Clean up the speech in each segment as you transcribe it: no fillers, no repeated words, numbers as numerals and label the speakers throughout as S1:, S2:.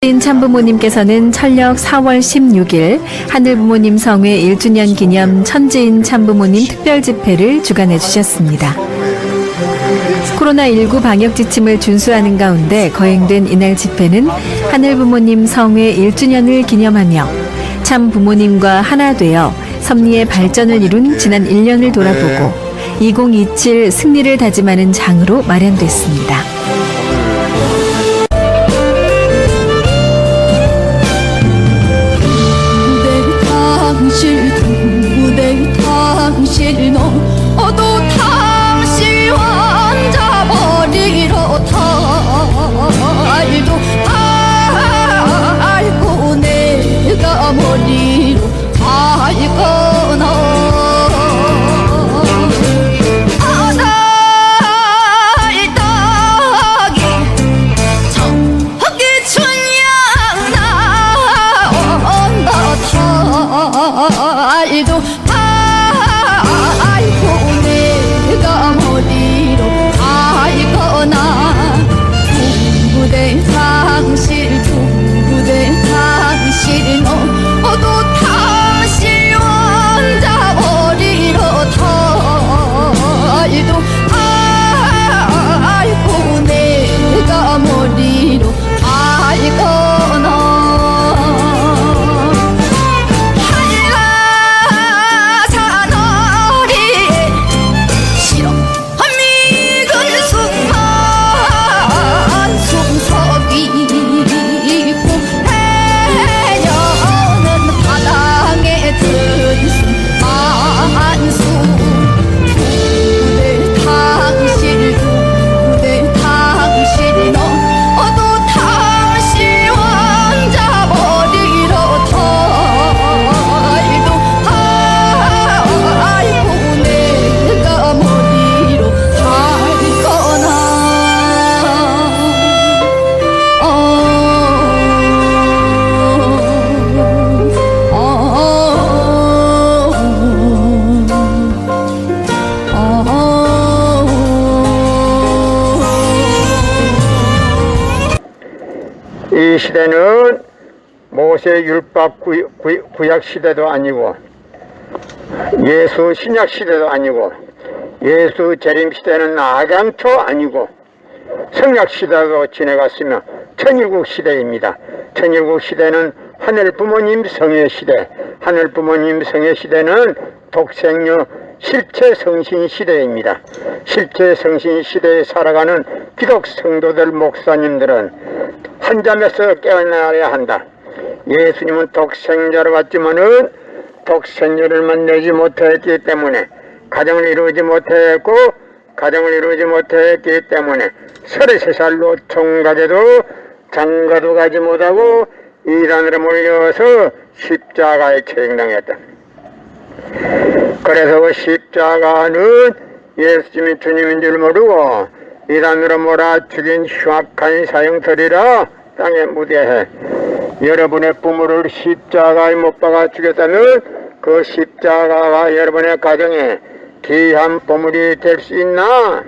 S1: 참부모님께서는 철력 4월 16일 하늘부모님 성회 1주년 기념 천지인 참부모님 특별 집회를 주관해 주셨습니다. 코로나19 방역 지침을 준수하는 가운데 거행된 이날 집회는 하늘부모님 성회 1주년을 기념하며 참부모님과 하나 되어 섭리의 발전을 이룬 지난 1년을 돌아보고 2027 승리를 다짐하는 장으로 마련됐습니다.
S2: 당신 너도 당신 환자버리러 달도 알고 내가 머리로 알거나 아달딱이 저기 춘향 나온다 달도 당신 너도 당신 환자버리러 달도 알고 내가 머리로 알거나 한라산어리에 실어 미근 숙만 숨석이
S3: 이 시대는 모세 율법 구약 시대도 아니고 예수 신약 시대도 아니고 예수 재림 시대는 아간초 아니고 성약 시대도 지내갔으며 천일국 시대입니다. 천일국 시대는 하늘 부모님 성의 시대, 하늘 부모님 성의 시대는 독생녀 실체 성신 시대입니다. 실체 성신 시대에 살아가는 기독 성도들 목사님들은 한 잠에서 깨어나야 한다. 예수님은 독생자로 왔지만은 독생자를 만나지 못했기 때문에 가정을 이루지 못했고 가정을 이루지 못했기 때문에 33살로 총가제도 장가도 가지 못하고 이단으로 몰려서 십자가에 처형당했다. 그래서 그 십자가는 예수님이 주님인 줄 모르고 이단으로 몰아 죽인 흉악한 사형터리라 땅에 무대해 여러분의 부모를 십자가에 못 박아 죽였다면 그 십자가가 여러분의 가정에 귀한 보물이 될 수 있나?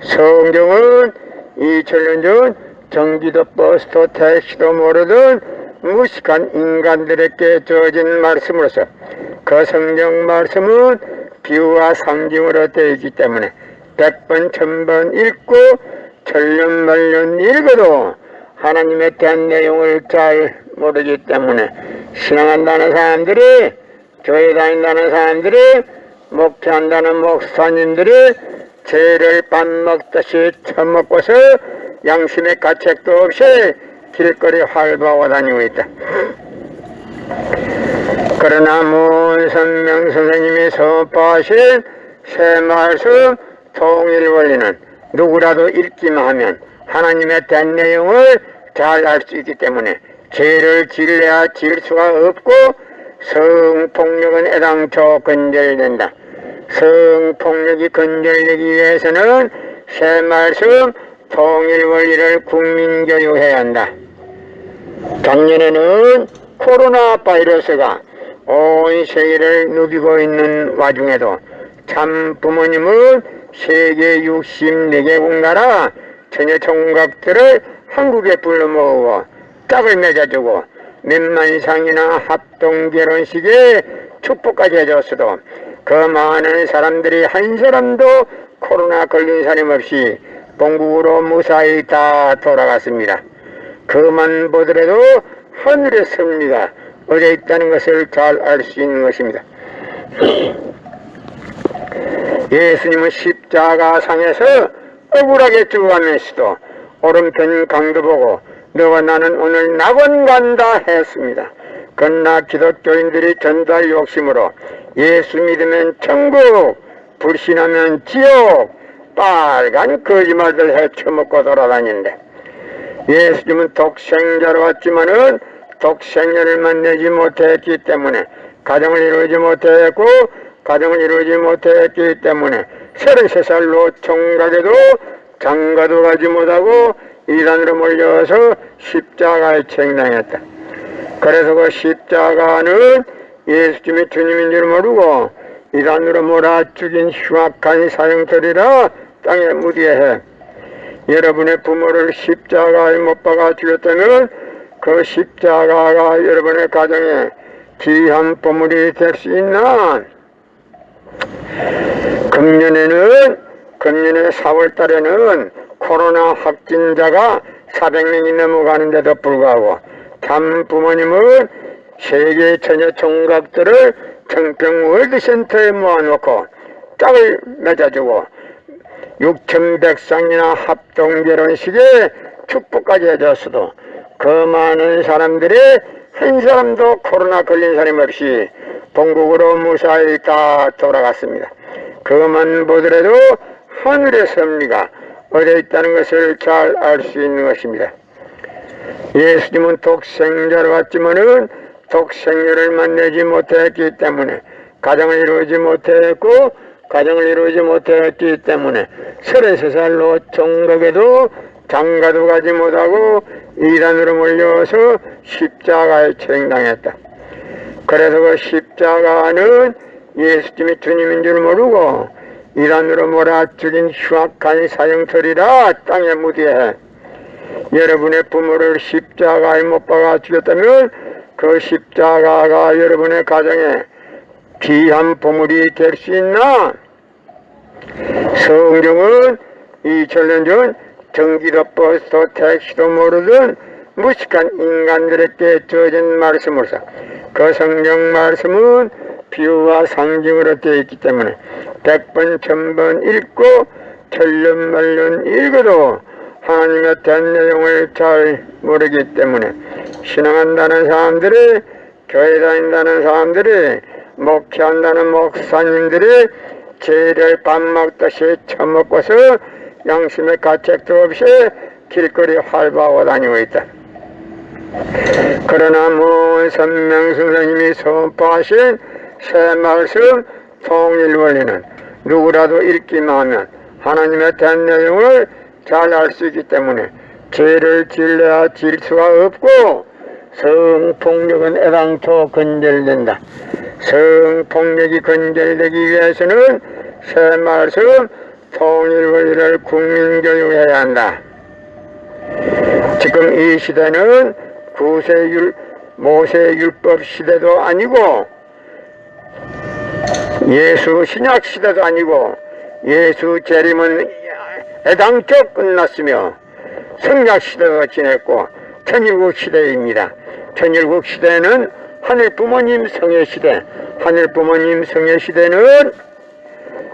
S3: 성경은 2000년 전 전기도 버스도 택시도 모르던 무식한 인간들에게 주어진 말씀으로서 그 성경 말씀은 비유와 상징으로 되어 있기 때문에 100번 1000번 읽고 천년만년 읽어도 하나님에 대한 내용을 잘 모르기 때문에 신앙한다는 사람들이 교회 다닌다는 사람들이 목회한다는 목사님들이 죄를 밥 먹듯이 처먹고서 양심의 가책도 없이 길거리 활보하고 다니고 있다. 그러나 문선명 선생님이 선포하신 새 말씀 통일 원리는 누구라도 읽기만 하면 하나님에 대한 내용을 잘 알 수 있기 때문에 죄를 지으려야 지을 수가 없고 성폭력은 애당초 건절된다. 성폭력이 건절되기 위해서는 새 말씀 통일 원리를 국민교육해야 한다. 작년에는 코로나 바이러스가 온 세계를 누비고 있는 와중에도 참 부모님은 세계 64개국 나라 처녀 총각들을 한국에 불러 모으고 짝을 맺어주고 몇만상이나 합동결혼식에 축복까지 해줬어도 그 많은 사람들이 한 사람도 코로나 걸린 사람 없이 본국으로 무사히 다 돌아갔습니다. 그만 보더라도 하늘의 섭리가 어디 있다는 것을 잘 알 수 있는 것입니다. 예수님은 십자가상에서 억울하게 죽어가면서도 오른편 강도 보고 너와 나는 오늘 낙원 간다 했습니다. 그러나 기독교인들이 전도할 욕심으로 예수 믿으면 천국, 불신하면 지옥, 빨간 거짓말들 헤쳐먹고 돌아다니는데 예수님은 독생자로 왔지만은 독생자를 만나지 못했기 때문에 가정을 이루지 못했고 가정을 이루지 못했기 때문에 33살로 총각에도 장가도 가지 못하고 이단으로 몰려서 십자가에 책당했다. 그래서 그 십자가는 예수님이 주님인 줄 모르고 이단으로 몰아 죽인 흉악한 사형터리라 땅에 묻게 여러분의 부모를 십자가에 못 박아 죽였다면 그 십자가가 여러분의 가정에 귀한 보물이 될 수 있나? 금년에 4월달에는 코로나 확진자가 400명이 넘어가는데도 불구하고 참 부모님은 세계 처녀 총각들을 청평 월드센터에 모아놓고 짝을 맺어주고 6,100상이나 합동결혼식에 축복까지 해줬어도 그 많은 사람들이 한 사람도 코로나 걸린 사람 없이 본국으로 무사히 다 돌아갔습니다. 그것만 보더라도 하늘의 섭리가 어디에 있다는 것을 잘 알 수 있는 것입니다. 예수님은 독생자로 왔지만은 독생자를 만나지 못했기 때문에 가정을 이루지 못했고 가정을 이루지 못했기 때문에 33살로 총각에도 장가도 가지 못하고 이단으로 몰려서 십자가에 책당했다. 그래서 그 십자가는 예수님이 주님인 줄 모르고 이단으로 몰아 죽인 흉악한 사형터리라 땅에 묻게 여러분의 부모를 십자가에 못 박아 죽였다면 그 십자가가 여러분의 가정에 귀한 보물이 될 수 있나? 성경은 2000년 전 전기도 버스도 택시도 모르던 무식한 인간들에게 주어진 말씀으로서 그 성경 말씀은 비유와 상징으로 되어 있기 때문에 100번 1000번 읽고 천년만년 읽어도 하나님의 된 내용을 잘 모르기 때문에 신앙한다는 사람들이 교회 다닌다는 사람들이 목회한다는 목사님들이 죄를 밥 먹듯이 처먹고서 양심의 가책도 없이 길거리 활보하고 다니고 있다. 그러나 먼 선명 선생님이 선포하신 새 말씀 통일 원리는 누구라도 읽기만 하면 하나님의 된 내용을 잘 알 수 있기 때문에 죄를 질러야 질 수가 없고 성폭력은 애당초 건절된다. 성폭력이 건절되기 위해서는 새 말씀 통일 원리를 국민교육해야 한다. 지금 이 시대는 모세율법 시대도 아니고 예수 신약 시대도 아니고 예수 재림은 애당초 끝났으며 성약 시대도 지냈고 천일국 시대입니다. 천일국 시대는 하늘 부모님 성의 시대, 하늘 부모님 성의 시대는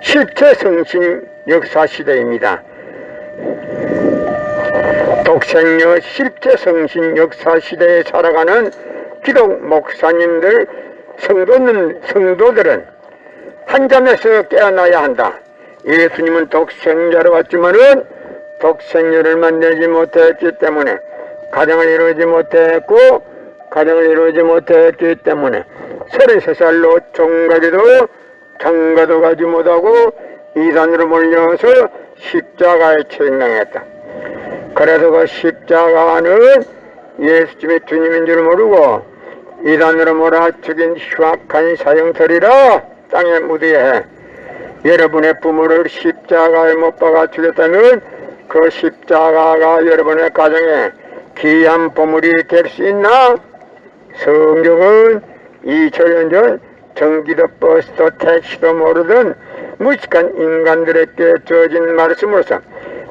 S3: 실체 성신 역사 시대입니다. 독생녀 실제 성신 역사 시대에 살아가는 기독 목사님들, 성도들은 한 잠에서 깨어나야 한다. 예수님은 독생자로 왔지만은 독생녀를 만나지 못했기 때문에 가정을 이루지 못했고 가정을 이루지 못했기 때문에 33살로 총각에도 장가도 가지 못하고 이단으로 몰려서 십자가에 책당했다. 그래서 그 십자가는 예수님이 주님인 줄 모르고 이단으로 몰아 죽인 흉악한 사형터리라 땅에 묻게 여러분의 부모를 십자가에 못 박아 죽였다면 그 십자가가 여러분의 가정에 귀한 보물이 될 수 있나? 성경은 2000년 전 전기도 버스도 택시도 모르던 무식한 인간들에게 주어진 말씀으로서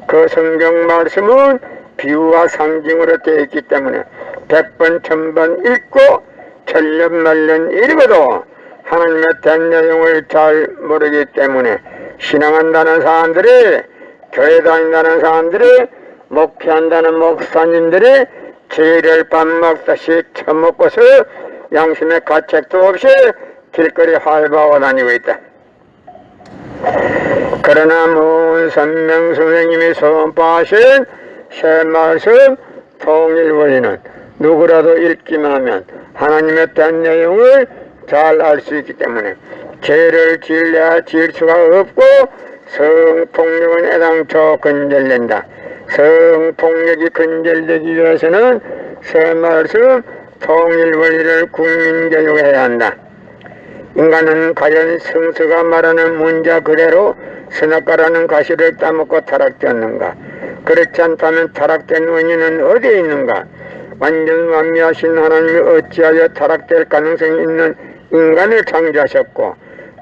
S3: 그 성경 말씀은 비유와 상징으로 되어 있기 때문에 100번 1000번 읽고 천년만년 읽어도 하나님의 된 내용을 잘 모르기 때문에 신앙한다는 사람들이, 교회 다닌다는 사람들이, 목회한다는 목사님들이 지혜를 밥 먹다씩 처먹고서 양심의 가책도 없이 길거리 활보하고 다니고 있다. 그러나 문선명 선생님이 선포하신 새 말씀 통일원리는 누구라도 읽기만 하면 하나님의 된 내용을 잘 알 수 있기 때문에 죄를 지으려 지을 수가 없고 성폭력은 애당초 근절된다. 성폭력이 근절되기 위해서는 새 말씀 통일원리를 국민교육해야 한다. 인간은 과연 성서가 말하는 문자 그대로 선악과라는 가시를 따먹고 타락되었는가? 그렇지 않다면 타락된 원인은 어디에 있는가? 완전 완미하신 하나님이 어찌하여 타락될 가능성이 있는 인간을 창조하셨고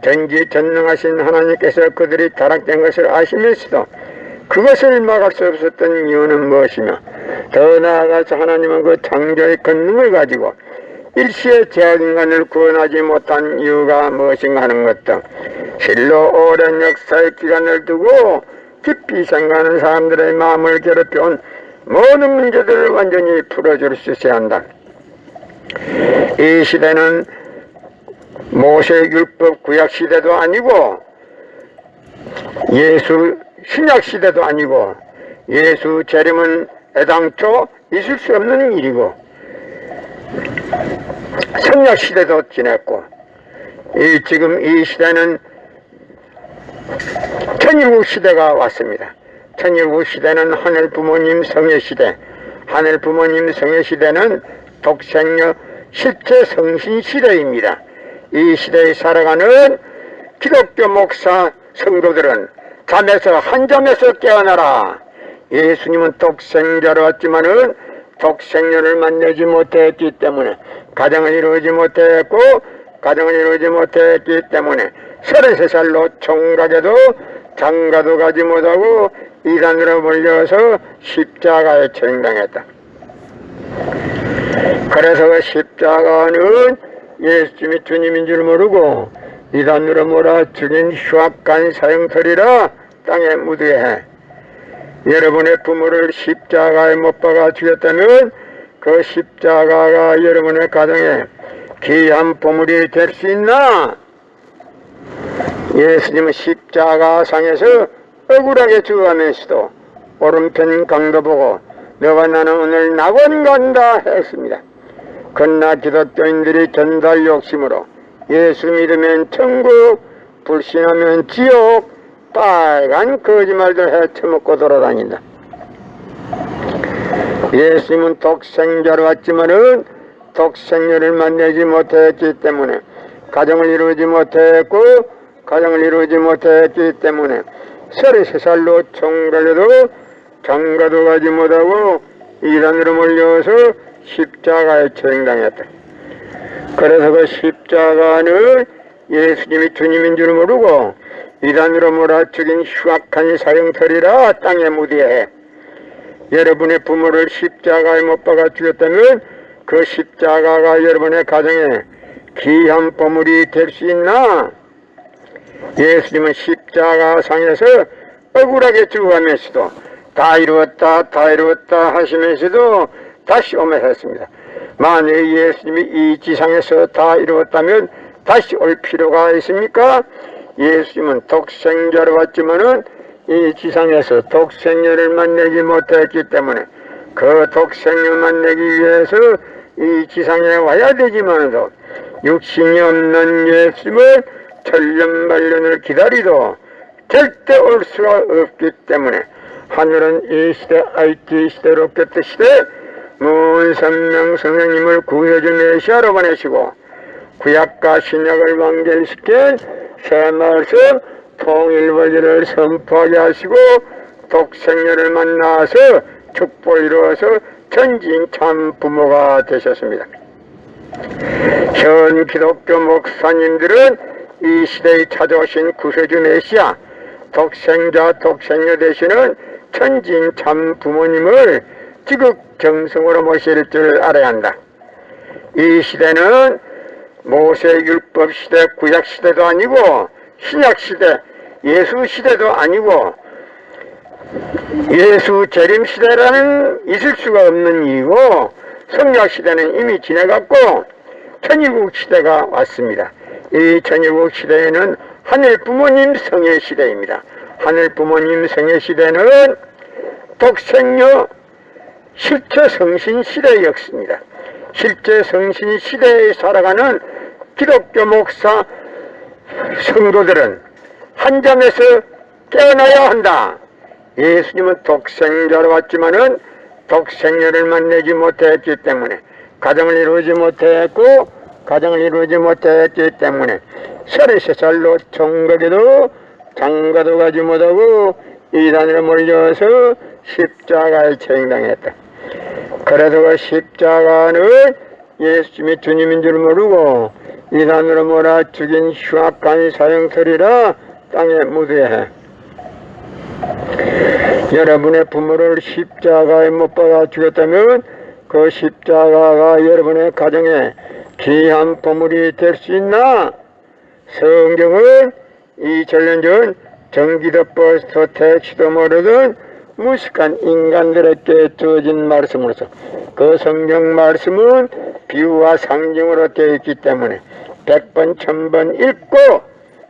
S3: 전지전능하신 하나님께서 그들이 타락된 것을 아시면서도 그것을 막을 수 없었던 이유는 무엇이며 더 나아가서 하나님은 그 창조의 권능을 가지고 일시에 제약인간을 구원하지 못한 이유가 무엇인가 하는 것 등 실로 오랜 역사의 기간을 두고 깊이 생각하는 사람들의 마음을 괴롭혀온 모든 문제들을 완전히 풀어줄 수 있어야 한다. 이 시대는 모세율법 구약시대도 아니고 예수 신약시대도 아니고 예수 재림은 애당초 있을 수 없는 일이고 성약시대도 지냈고 지금 이 시대는 천일국 시대가 왔습니다. 천일국 시대는 하늘 부모님 성의 시대, 하늘 부모님 성의 시대는 독생녀 실체 성신 시대입니다. 이 시대에 살아가는 기독교 목사 성도들은 잠에서 한잠에서 깨어나라. 예수님은 독생자로 왔지만은 독생녀를 만나지 못했기 때문에 가정을 이루지 못했고 가정을 이루지 못했기 때문에 33살로 총각에도 장가도 가지 못하고 이단으로 몰려서 십자가에 처형당했다. 그래서 그 십자가는 예수님이 주님인 줄 모르고 이단으로 몰아 죽인 흉악한 사형터리라 땅에 묻어야 해. 여러분의 부모를 십자가에 못 박아 죽였다면 그 십자가가 여러분의 가정에 귀한 보물이 될 수 있나? 예수님은 십자가상에서 억울하게 죽어가면서도 오른편 강도 보고 너와 나는 오늘 낙원 간다 했습니다. 그러나 기독교인들이 전달 욕심으로 예수 믿으면 천국, 불신하면 지옥, 빨간 거짓말들 헤쳐먹고 돌아다닌다. 예수님은 독생자로 왔지만은 독생녀를 만나지 못했기 때문에 가정을 이루지 못했고 가정을 이루지 못했기 때문에 33살로 총각에도 장가도 가지 못하고 이단으로 몰려서 십자가에 처형당했다. 그래서 그 십자가는 예수님이 주님인 줄 모르고 이단으로 몰아 죽인 흉악한 사형터리라 땅에 묻어야 해. 여러분의 부모를 십자가에 못 박아 죽였다면 그 십자가가 여러분의 가정에 귀한 보물이 될 수 있나? 예수님은 십자가상에서 억울하게 죽어가면서도 다 이루었다 하시면서도 다시 오며 했습니다. 만일 예수님이 이 지상에서 다 이루었다면 다시 올 필요가 있습니까? 예수님은 독생자로 왔지만은 이 지상에서 독생녀를 만나지 못했기 때문에 그 독생녀를 만나기 위해서 이 지상에 와야 되지만도 육신이 없는 예수님을 천년만년을 기다리도 절대 올 수가 없기 때문에 하늘은 이 시대 IT 시대 로켓 시대 문선명 선생님을 구해주 메시아로 보내시고 구약과 신약을 완결시킨 새 말씀 통일원리를 선포하게 하시고 독생녀를 만나서 축복을 이루어서 전진 참 부모가 되셨습니다. 현 기독교 목사님들은 이 시대에 찾아오신 구세주 메시아 독생자 독생녀 되시는 천진 참 부모님을 지극정성으로 모실 줄 알아야 한다. 이 시대는 모세율법 시대, 구약 시대도 아니고 신약 시대, 예수 시대도 아니고 예수 재림 시대라는 있을 수가 없는 이유고 성약 시대는 이미 지나갔고 천일국 시대가 왔습니다. 이 천일국 시대에는 하늘 부모님 성의 시대입니다. 하늘 부모님 성의 시대는 독생녀 실제 성신 시대였습니다. 실제 성신 시대에 살아가는 기독교 목사 성도들은 한 점에서 깨어나야 한다. 예수님은 독생자로 왔지만은 독생녀를 만나지 못했기 때문에 가정을 이루지 못했고 가정을 이루지 못했기 때문에 33살로 총각에도 장가도 가지 못하고 이단으로 몰려서 십자가에 처형당했다. 그래서 그 십자가는 예수님이 주님인 줄 모르고 이단으로 몰아 죽인 흉악한 사형설이라 땅에 묻어야 해. 여러분의 부모를 십자가에 못 박아 죽였다면 그 십자가가 여러분의 가정에 귀한 보물이 될 수 있나? 성경은 2000년 전 전기도 버스도 택시도 모르던 무식한 인간들에게 주어진 말씀으로서 그 성경 말씀은 비유와 상징으로 되어 있기 때문에 100번 1000번 읽고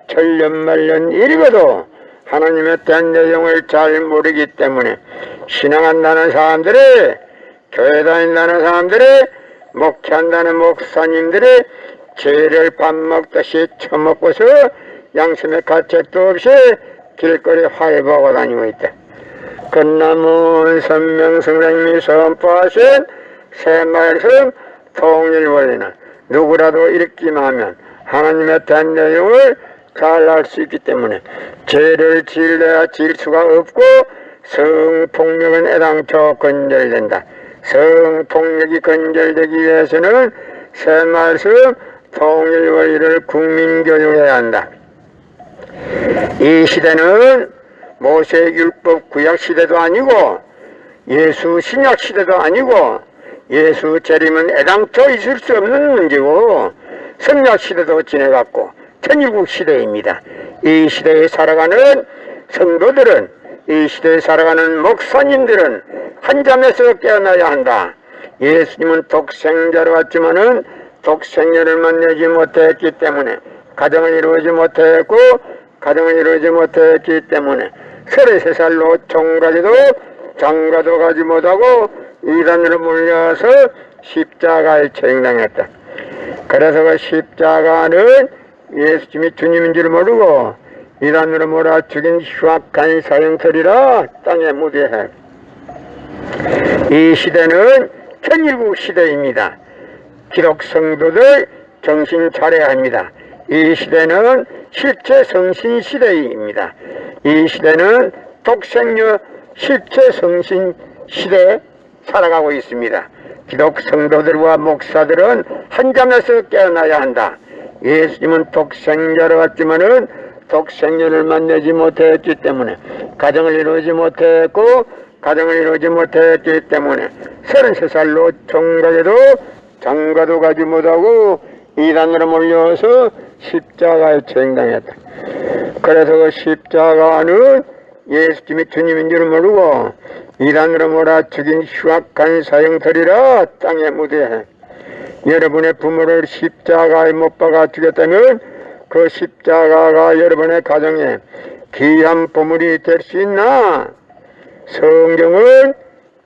S3: 천년만년 읽어도 하나님에 대한 내용을 잘 모르기 때문에 신앙한다는 사람들이, 교회 다닌다는 사람들이, 목회한다는 목사님들이 죄를 밥 먹듯이 처먹고서 양심의 가책도 없이 길거리 활보하고 다니고 있다. 끝남은 선명성령님이 선포하신 새 말씀 통일 원리는 누구라도 읽기만 하면 하나님에 대한 내용을 잘 알 수 있기 때문에 죄를 지으려야 지을 수가 없고 성폭력은 애당초 건절된다. 성폭력이 건절되기 위해서는 새 말씀 통일 원리를 국민교육해야 한다. 이 시대는 모세율법 구약 시대도 아니고 예수 신약 시대도 아니고 예수 재림은 애당초 있을 수 없는 문제고 성약 시대도 지나갔고 천일국 시대입니다. 이 시대에 살아가는 성도들은, 이 시대에 살아가는 목사님들은 한 점에서 깨어나야 한다. 예수님은 독생자로 왔지만은 독생녀를 만나지 못했기 때문에 가정을 이루지 못했고 가정을 이루지 못했기 때문에 33살로 총각에도 장가도 가지 못하고 이단으로 몰려서 십자가에 처형당했다. 그래서 그 십자가는 예수님이 주님인 줄 모르고 이단으로 몰아 죽인 흉악한 사형설이라 땅에 묻어야 해. 이 시대는 천일국 시대입니다. 기독 성도들 정신 차려야 합니다. 이 시대는 실제 성신 시대입니다. 이 시대는 독생녀 실제 성신 시대에 살아가고 있습니다. 기독 성도들과 목사들은 한 점에서 깨어나야 한다. 예수님은 독생자로 왔지만은 독생녀를 만나지 못했기 때문에 가정을 이루지 못했고 가정을 이루지 못했기 때문에 33살로 총각에도 장가도 가지 못하고 이단으로 몰려서 십자가에 처형당했다. 그래서 그 십자가는 예수님이 주님인 줄 모르고 이단으로 몰아 죽인 흉악한 사형설이라 땅에 묻어야 해. 여러분의 부모를 십자가에 못 박아 죽였다면 그 십자가가 여러분의 가정에 귀한 보물이 될 수 있나? 성경은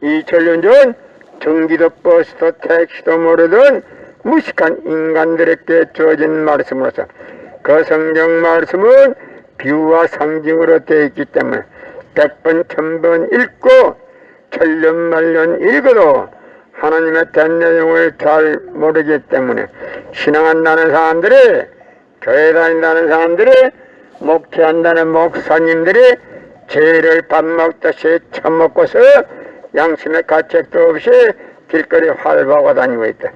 S3: 2000년 전 전기도 버스도 택시도 모르던 무식한 인간들에게 주어진 말씀으로서 그 성경 말씀은 비유와 상징으로 되어 있기 때문에 100번 1000번 읽고 천년만년 읽어도 하나님의 대한 내용을 잘 모르기 때문에 신앙한다는 사람들이, 교회 다닌다는 사람들이, 목회한다는 목사님들이 죄를 밥 먹듯이 처먹고서 양심의 가책도 없이 길거리 활보하고 다니고 있다.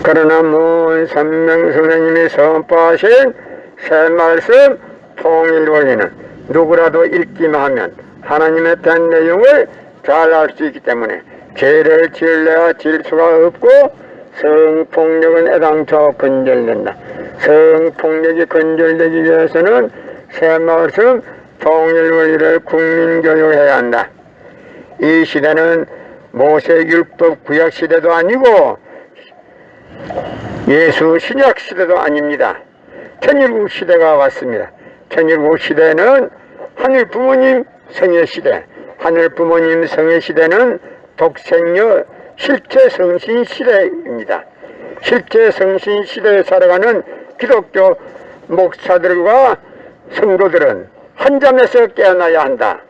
S3: 그러나 문 선명 선생님이 선포하신 새 말씀 통일 원리는 누구라도 읽기만 하면 하나님에 대한 내용을 잘 알 수 있기 때문에 죄를 지을래야 지을 수가 없고 성폭력은 애당초 건절된다. 성폭력이 건절되기 위해서는 새 말씀 통일 원리를 국민교육해야 한다. 이 시대는 모세율법 구약 시대도 아니고 예수 신약 시대도 아닙니다. 천일국 시대가 왔습니다. 천일국 시대는 하늘 부모님 성의 시대, 하늘 부모님 성의 시대는 독생녀 실체 성신 시대입니다. 실체 성신 시대에 살아가는 기독교 목사들과 성도들은 한 잠에서 깨어나야 한다.